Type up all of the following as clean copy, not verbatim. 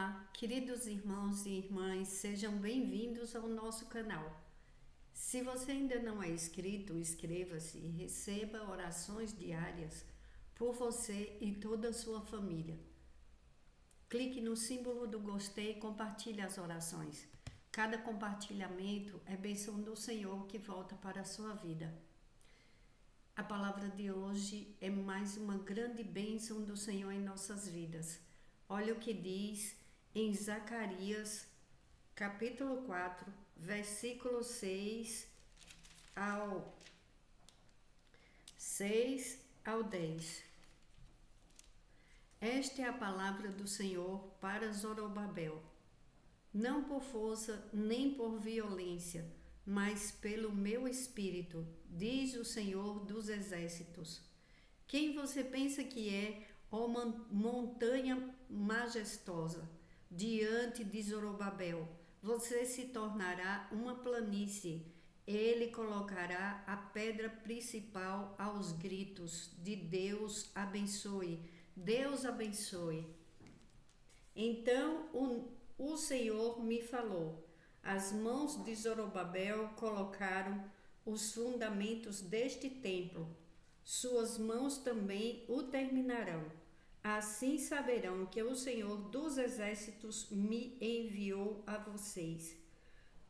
Olá, queridos irmãos e irmãs, sejam bem-vindos ao nosso canal. Se você ainda não é inscrito, inscreva-se e receba orações diárias por você e toda a sua família. Clique no símbolo do gostei e compartilhe as orações. Cada compartilhamento é bênção do Senhor que volta para a sua vida. A palavra de hoje é mais uma grande bênção do Senhor em nossas vidas. Olha o que diz em Zacarias, capítulo 4, versículo 6 ao 10. Esta é a palavra do Senhor para Zorobabel. Não por força nem por violência, mas pelo meu espírito, diz o Senhor dos exércitos. Quem você pensa que é, ó montanha majestosa? Diante de Zorobabel, você se tornará uma planície. Ele colocará a pedra principal aos gritos de Deus abençoe, Deus abençoe. Então o Senhor me falou. As mãos de Zorobabel colocaram os fundamentos deste templo. Suas mãos também o terminarão. Assim saberão que o Senhor dos exércitos me enviou a vocês.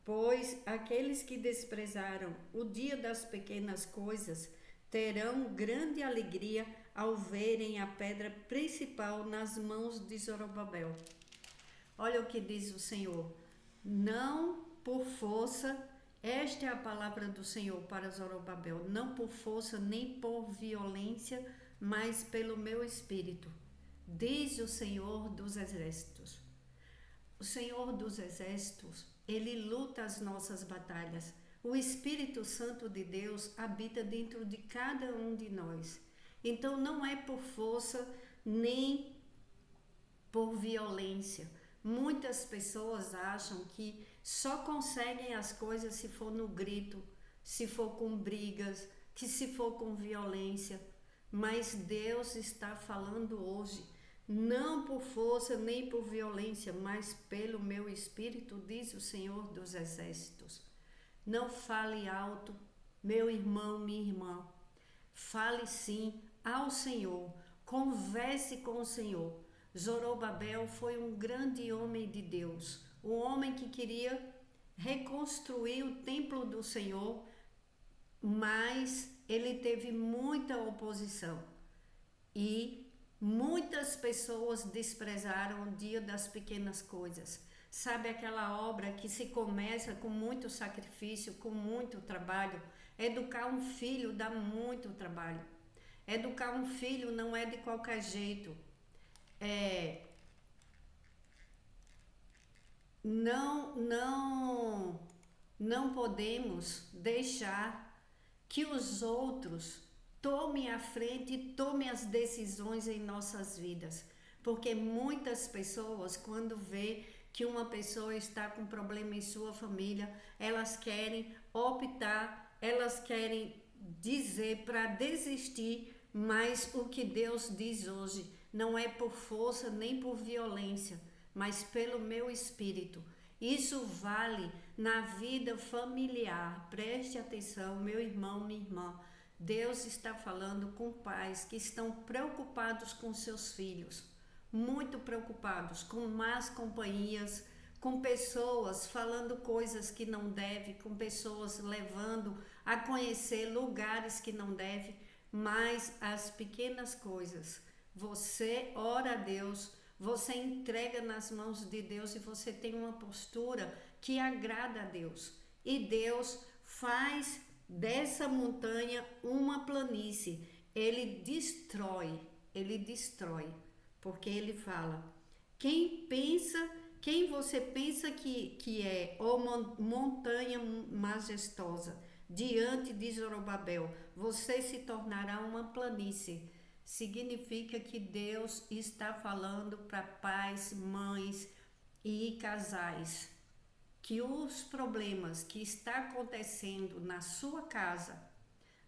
Pois aqueles que desprezaram o dia das pequenas coisas terão grande alegria ao verem a pedra principal nas mãos de Zorobabel. Olha o que diz o Senhor. Não por força, esta é a palavra do Senhor para Zorobabel, não por força nem por violência, mas pelo meu espírito, diz o Senhor dos exércitos. O Senhor dos exércitos, ele luta as nossas batalhas. O Espírito Santo de Deus habita dentro de cada um de nós. Então não é por força nem por violência. Muitas pessoas acham que só conseguem as coisas se for no grito, se for com brigas, que se for com violência. Mas Deus está falando hoje, não por força nem por violência, mas pelo meu espírito, diz o Senhor dos exércitos. Não fale alto, meu irmão, minha irmã. Fale sim ao Senhor, converse com o Senhor. Zorobabel foi um grande homem de Deus, um homem que queria reconstruir o templo do Senhor, mas ele teve muita oposição e muitas pessoas desprezaram o dia das pequenas coisas. Sabe aquela obra que se começa com muito sacrifício, com muito trabalho? Educar um filho dá muito trabalho. Educar um filho não é de qualquer jeito. Não podemos deixar que os outros tomem a frente e tomem as decisões em nossas vidas, porque muitas pessoas, quando vê que uma pessoa está com problema em sua família, elas querem optar, elas querem dizer para desistir, mas o que Deus diz hoje não é por força nem por violência, mas pelo meu espírito. Isso vale na vida familiar. Preste atenção, meu irmão, minha irmã. Deus está falando com pais que estão preocupados com seus filhos, muito preocupados, com más companhias, com pessoas falando coisas que não deve, com pessoas levando a conhecer lugares que não deve, mas as pequenas coisas, você ora a Deus, você entrega nas mãos de Deus e você tem uma postura que agrada a Deus. E Deus faz dessa montanha uma planície. Ele destrói, porque ele fala, quem você pensa que é, ó montanha majestosa, diante de Zorobabel, você se tornará uma planície. Significa que Deus está falando para pais, mães e casais que os problemas que está acontecendo na sua casa,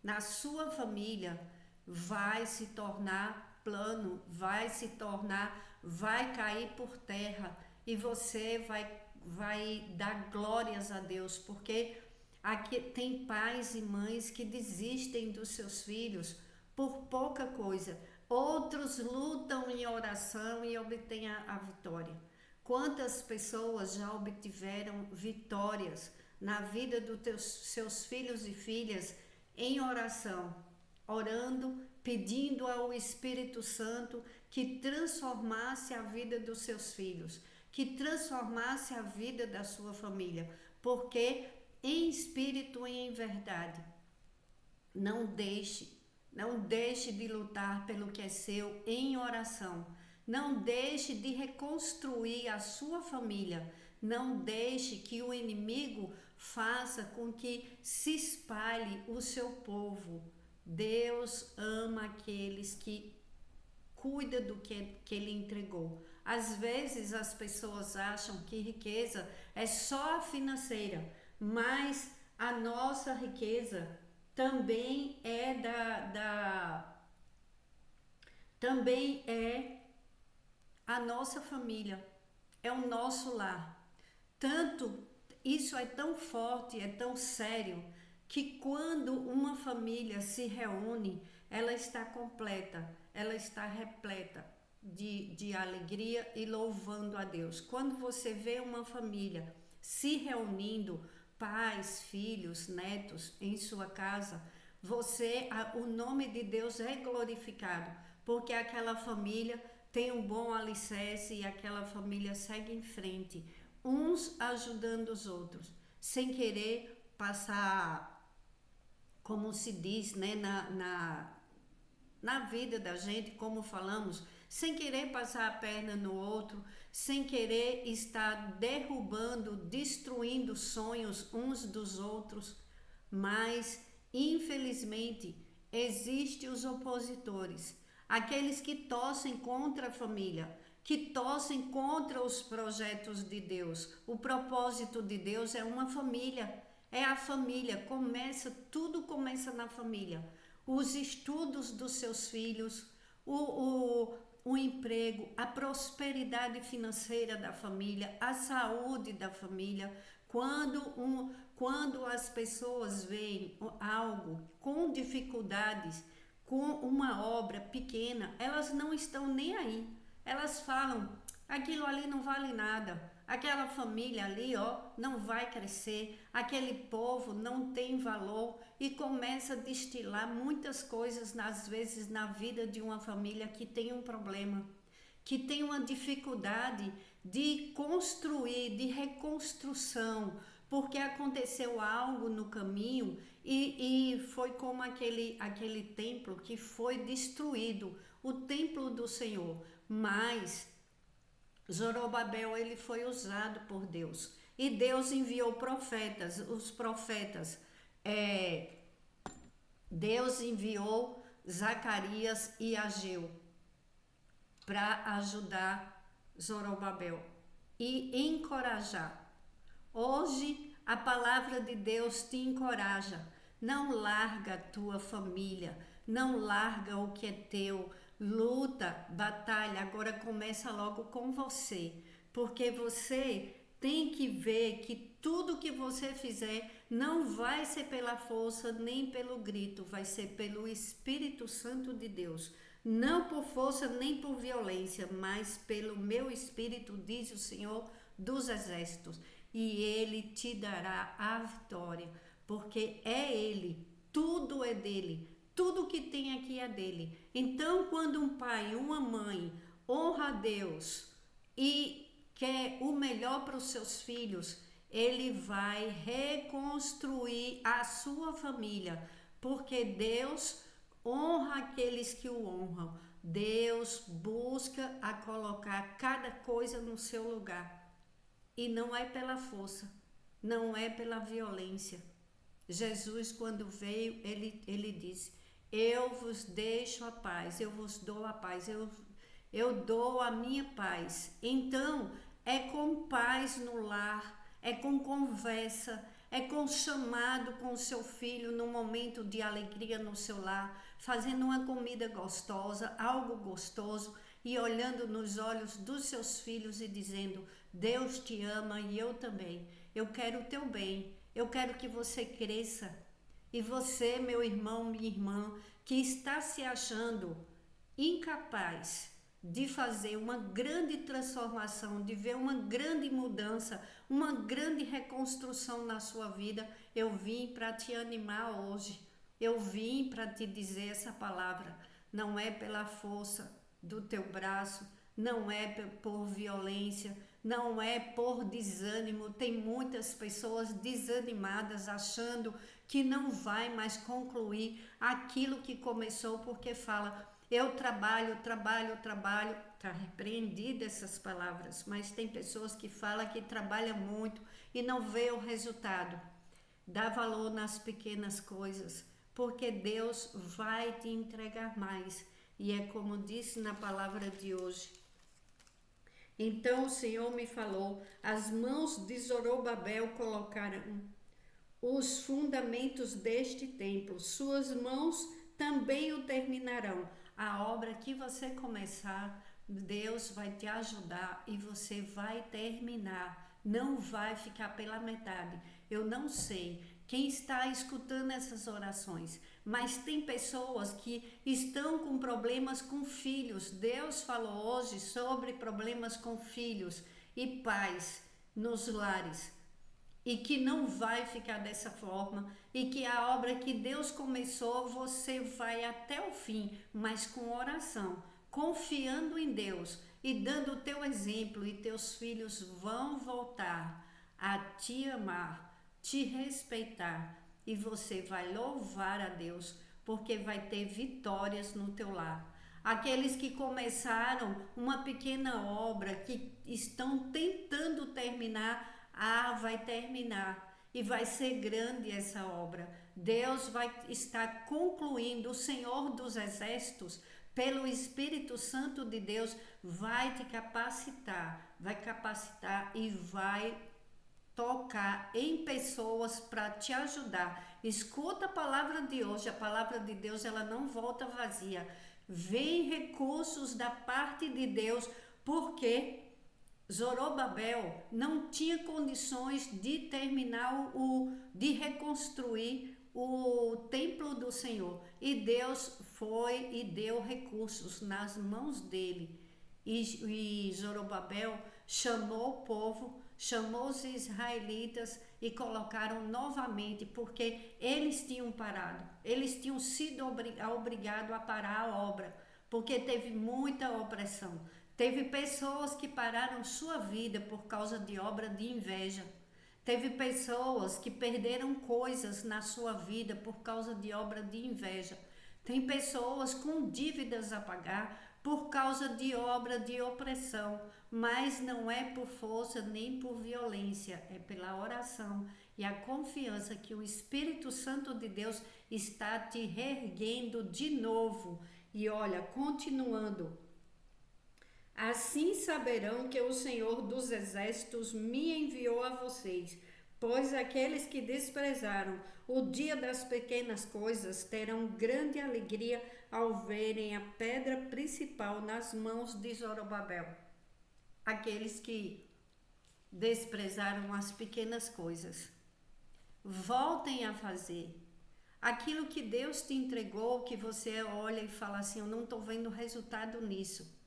na sua família, vai se tornar plano, vai cair por terra e você vai dar glórias a Deus, porque aqui tem pais e mães que desistem dos seus filhos por pouca coisa. Outros lutam em oração e obtêm a vitória. Quantas pessoas já obtiveram vitórias na vida dos seus filhos e filhas em oração, orando, pedindo ao Espírito Santo que transformasse a vida dos seus filhos, que transformasse a vida da sua família, porque em espírito e em verdade, não deixe de lutar pelo que é seu em oração. Não deixe de reconstruir a sua família. Não deixe que o inimigo faça com que se espalhe o seu povo. Deus ama aqueles que cuidam do que ele entregou. Às vezes as pessoas acham que riqueza é só a financeira, mas a nossa riqueza também é também é a nossa família, é o nosso lar. Tanto isso é tão forte, é tão sério, que quando uma família se reúne, ela está completa, ela está repleta de alegria e louvando a Deus. Quando você vê uma família se reunindo, pais, filhos, netos em sua casa, o nome de Deus é glorificado, porque aquela família tem um bom alicerce e aquela família segue em frente, uns ajudando os outros, sem querer passar, como se diz, né, na vida da gente, como falamos, sem querer passar a perna no outro, sem querer estar derrubando, destruindo sonhos uns dos outros, mas infelizmente existem os opositores, aqueles que torcem contra a família, que torcem contra os projetos de Deus. O propósito de Deus é uma família, é a família, tudo começa na família. Os estudos dos seus filhos, o emprego, a prosperidade financeira da família, a saúde da família. Quando as pessoas veem algo com dificuldades, com uma obra pequena, elas não estão nem aí. Elas falam, aquilo ali não vale nada, aquela família ali, não vai crescer, aquele povo não tem valor, e começa a destilar muitas coisas, às vezes, na vida de uma família que tem um problema, que tem uma dificuldade de construir, de reconstrução, porque aconteceu algo no caminho e foi como aquele templo que foi destruído, o templo do Senhor. Mas Zorobabel, ele foi usado por Deus, e Deus enviou profetas, Deus enviou Zacarias e Ageu para ajudar Zorobabel e encorajar. Hoje a palavra de Deus te encoraja. Não larga a tua família, não larga o que é teu. Luta, batalha, agora começa logo com você, porque você tem que ver que tudo que você fizer não vai ser pela força nem pelo grito, vai ser pelo Espírito Santo de Deus. Não por força nem por violência, mas pelo meu Espírito, diz o Senhor dos Exércitos. E Ele te dará a vitória, porque é Ele, tudo é dele. Tudo que tem aqui é dele. Então, quando um pai, uma mãe honra a Deus e quer o melhor para os seus filhos, ele vai reconstruir a sua família, porque Deus honra aqueles que o honram. Deus busca a colocar cada coisa no seu lugar. E não é pela força, não é pela violência. Jesus, quando veio, ele disse: eu vos deixo a paz, eu vos dou a paz, eu dou a minha paz. Então, é com paz no lar, é com conversa, é com chamado com o seu filho no momento de alegria no seu lar, fazendo uma comida gostosa, algo gostoso, e olhando nos olhos dos seus filhos e dizendo: Deus te ama e eu também. Eu quero o teu bem, eu quero que você cresça. E você, meu irmão, minha irmã, que está se achando incapaz de fazer uma grande transformação, de ver uma grande mudança, uma grande reconstrução na sua vida, eu vim para te animar hoje. Eu vim para te dizer essa palavra. Não é pela força do teu braço, não é por violência, não é por desânimo. Tem muitas pessoas desanimadas, achando que não vai mais concluir aquilo que começou, porque fala: eu trabalho, está repreendida essas palavras, mas tem pessoas que falam que trabalham muito e não vê o resultado. Dá valor nas pequenas coisas, porque Deus vai te entregar mais. E é como disse na palavra de hoje. Então o Senhor me falou: as mãos de Zorobabel colocaram os fundamentos deste templo, suas mãos também o terminarão. A obra que você começar, Deus vai te ajudar e você vai terminar. Não vai ficar pela metade. Eu não sei quem está escutando essas orações, mas tem pessoas que estão com problemas com filhos. Deus falou hoje sobre problemas com filhos e pais nos lares. E que não vai ficar dessa forma, e que a obra que Deus começou, você vai até o fim, mas com oração, confiando em Deus e dando o teu exemplo, e teus filhos vão voltar a te amar, te respeitar, e você vai louvar a Deus, porque vai ter vitórias no teu lar. Aqueles que começaram uma pequena obra, que estão tentando terminar, vai terminar e vai ser grande essa obra. Deus vai estar concluindo. O Senhor dos Exércitos, pelo Espírito Santo de Deus, vai te capacitar e vai tocar em pessoas para te ajudar. Escuta a palavra de hoje. A palavra de Deus, ela não volta vazia. Vem recursos da parte de Deus, porque Zorobabel não tinha condições de terminar de reconstruir o templo do Senhor. E Deus foi e deu recursos nas mãos dele. E Zorobabel chamou o povo, chamou os israelitas e colocaram novamente, porque eles tinham parado. Eles tinham sido obrigados a parar a obra, porque teve muita opressão. Teve pessoas que pararam sua vida por causa de obra de inveja. Teve pessoas que perderam coisas na sua vida por causa de obra de inveja. Tem pessoas com dívidas a pagar por causa de obra de opressão. Mas não é por força nem por violência, é pela oração e a confiança que o Espírito Santo de Deus está te reerguendo de novo. E olha, continuando. Assim saberão que o Senhor dos Exércitos me enviou a vocês, pois aqueles que desprezaram o dia das pequenas coisas terão grande alegria ao verem a pedra principal nas mãos de Zorobabel. Aqueles que desprezaram as pequenas coisas, voltem a fazer aquilo que Deus te entregou, que você olha e fala assim: eu não estou vendo resultado nisso.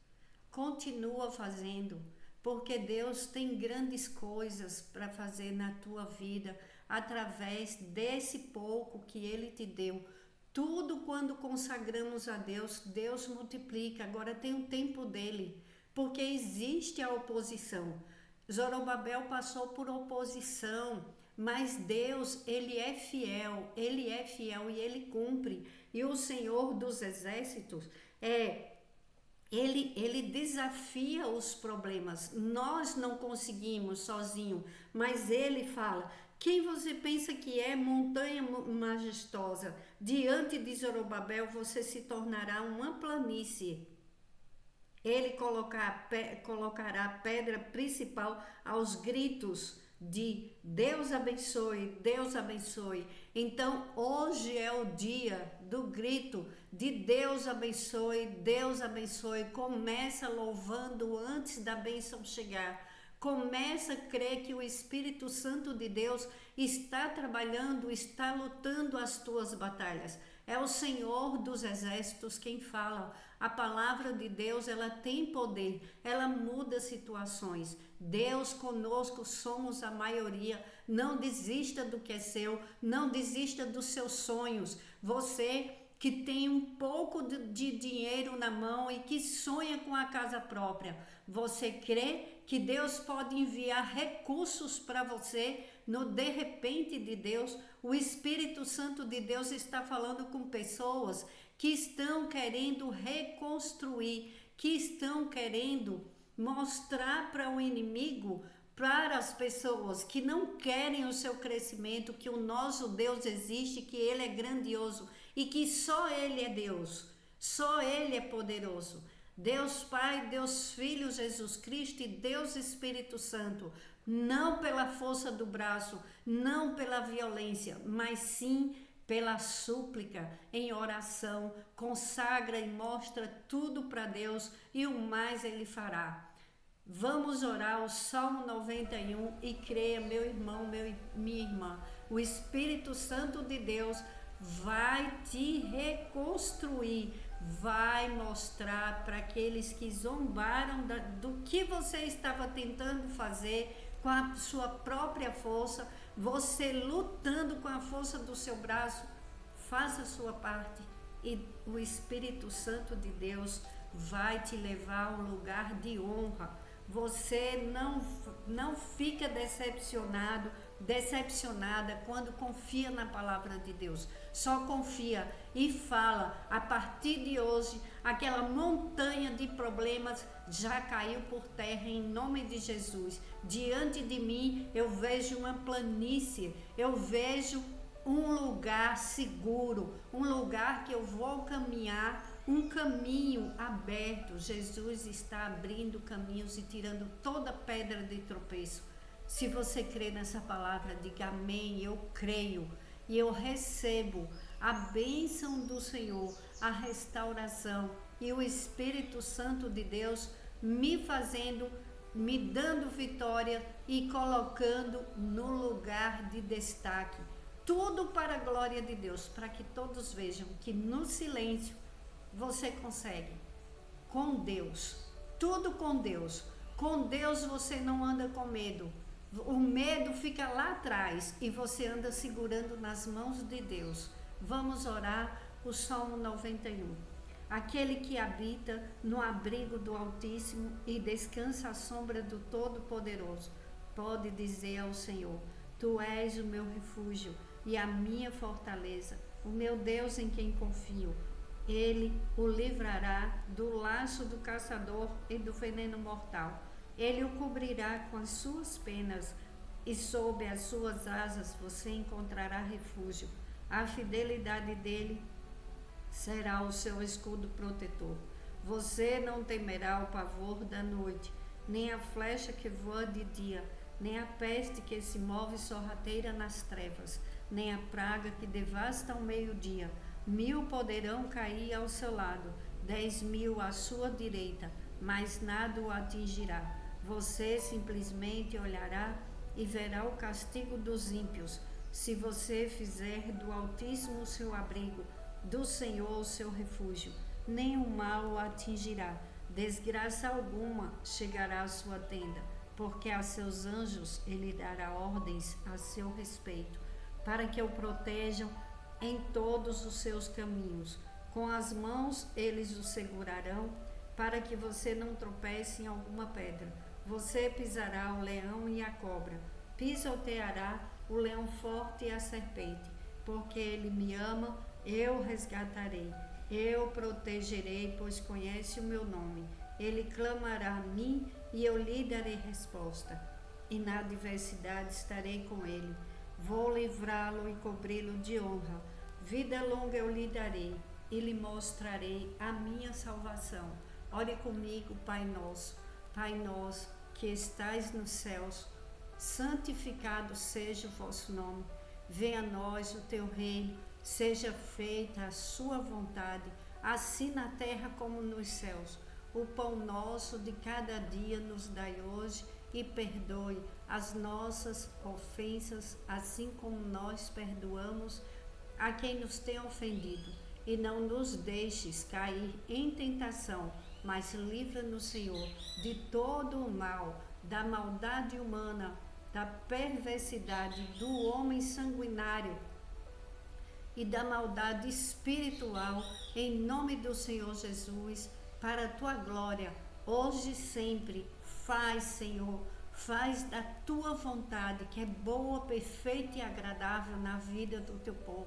Continua fazendo, porque Deus tem grandes coisas para fazer na tua vida, através desse pouco que Ele te deu. Tudo quando consagramos a Deus, Deus multiplica. Agora tem o tempo dele, porque existe a oposição. Zorobabel passou por oposição, mas Deus, Ele é fiel e Ele cumpre. E o Senhor dos Exércitos Ele desafia os problemas. Nós não conseguimos sozinho, mas Ele fala: quem você pensa que é, montanha majestosa? Diante de Zorobabel você se tornará uma planície. Ele colocará a pedra principal aos gritos de Deus abençoe, Deus abençoe. Então hoje é o dia do grito de Deus abençoe, Deus abençoe. Começa louvando antes da bênção chegar. Começa a crer que o Espírito Santo de Deus está trabalhando, está lutando as tuas batalhas. É o Senhor dos exércitos quem fala. A palavra de Deus, ela tem poder, ela muda situações. Deus conosco, somos a maioria. Não desista do que é seu, não desista dos seus sonhos. Você que tem um pouco de dinheiro na mão e que sonha com a casa própria, você crê que Deus pode enviar recursos para você no de repente de Deus? O Espírito Santo de Deus está falando com pessoas que estão querendo reconstruir, que estão querendo mostrar para o inimigo, para as pessoas que não querem o seu crescimento, que o nosso Deus existe, que Ele é grandioso e que só Ele é Deus, só Ele é poderoso. Deus Pai, Deus Filho, Jesus Cristo e Deus Espírito Santo, não pela força do braço, não pela violência, mas sim pela súplica, em oração, consagra e mostra tudo para Deus e o mais Ele fará. Vamos orar o Salmo 91 e creia, meu irmão, minha irmã, o Espírito Santo de Deus vai te reconstruir, vai mostrar para aqueles que zombaram do que você estava tentando fazer com a sua própria força, você lutando com a força do seu braço. Faça a sua parte e o Espírito Santo de Deus vai te levar a um lugar de honra. Você não fica decepcionada quando confia na palavra de Deus. Só confia e fala. A partir de hoje, aquela montanha de problemas já caiu por terra em nome de Jesus. Diante de mim eu vejo uma planície, eu vejo um lugar seguro, um lugar que eu vou caminhar, um caminho aberto. Jesus está abrindo caminhos e tirando toda pedra de tropeço. Se você crê nessa palavra, diga amém. Eu creio e eu recebo a bênção do Senhor, a restauração e o Espírito Santo de Deus me dando vitória e colocando no lugar de destaque. Tudo para a glória de Deus, para que todos vejam que no silêncio você consegue. Com Deus, tudo com Deus. Com Deus você não anda com medo. O medo fica lá atrás e você anda segurando nas mãos de Deus. Vamos orar o Salmo 91. Aquele que habita no abrigo do Altíssimo e descansa à sombra do Todo-Poderoso, pode dizer ao Senhor: Tu és o meu refúgio e a minha fortaleza, o meu Deus em quem confio. Ele o livrará do laço do caçador e do veneno mortal. Ele o cobrirá com as suas penas e sob as suas asas você encontrará refúgio. A fidelidade dele será o seu escudo protetor. Você não temerá o pavor da noite, nem a flecha que voa de dia, nem a peste que se move sorrateira nas trevas, nem a praga que devasta ao meio-dia. 1000 poderão cair ao seu lado, 10.000 à sua direita, mas nada o atingirá. Você simplesmente olhará e verá o castigo dos ímpios. Se você fizer do Altíssimo o seu abrigo, do Senhor o seu refúgio, nenhum mal o atingirá, desgraça alguma chegará à sua tenda, porque a seus anjos ele dará ordens a seu respeito, para que o protejam em todos os seus caminhos. Com as mãos eles o segurarão, para que você não tropece em alguma pedra. Você pisará o leão e a cobra, pisoteará o leão forte e a serpente, porque ele me ama, eu resgatarei, eu protegerei, pois conhece o meu nome. Ele clamará a mim e eu lhe darei resposta, e na adversidade estarei com ele. Vou livrá-lo e cobri-lo de honra. Vida longa eu lhe darei e lhe mostrarei a minha salvação. Ore comigo, Pai nosso que estais nos céus, santificado seja o vosso nome. Venha a nós o teu reino, seja feita a sua vontade, assim na terra como nos céus. O pão nosso de cada dia nos dai hoje, e perdoe as nossas ofensas, assim como nós perdoamos a quem nos tem ofendido. E não nos deixes cair em tentação, mas livra-nos, Senhor, de todo o mal, da maldade humana, da perversidade, do homem sanguinário e da maldade espiritual, em nome do Senhor Jesus, para a tua glória, hoje e sempre. Faz, Senhor, faz da tua vontade, que é boa, perfeita e agradável na vida do teu povo.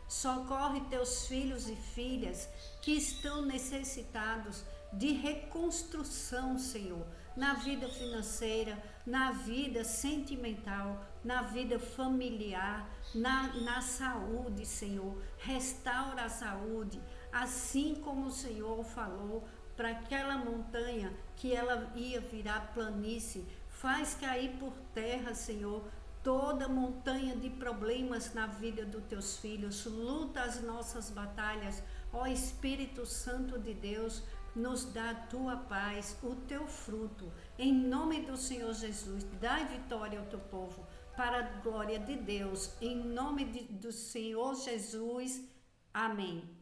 Socorre teus filhos e filhas que estão necessitados de reconstrução, Senhor, na vida financeira, na vida sentimental, na vida familiar, na saúde, Senhor. Restaura a saúde, assim como o Senhor falou para aquela montanha que ela ia virar planície. Faz cair por terra, Senhor, toda montanha de problemas na vida dos teus filhos. Luta as nossas batalhas, ó Espírito Santo de Deus. Nos dá a tua paz, o teu fruto, em nome do Senhor Jesus. Dai vitória ao teu povo, para a glória de Deus, em nome do Senhor Jesus. Amém.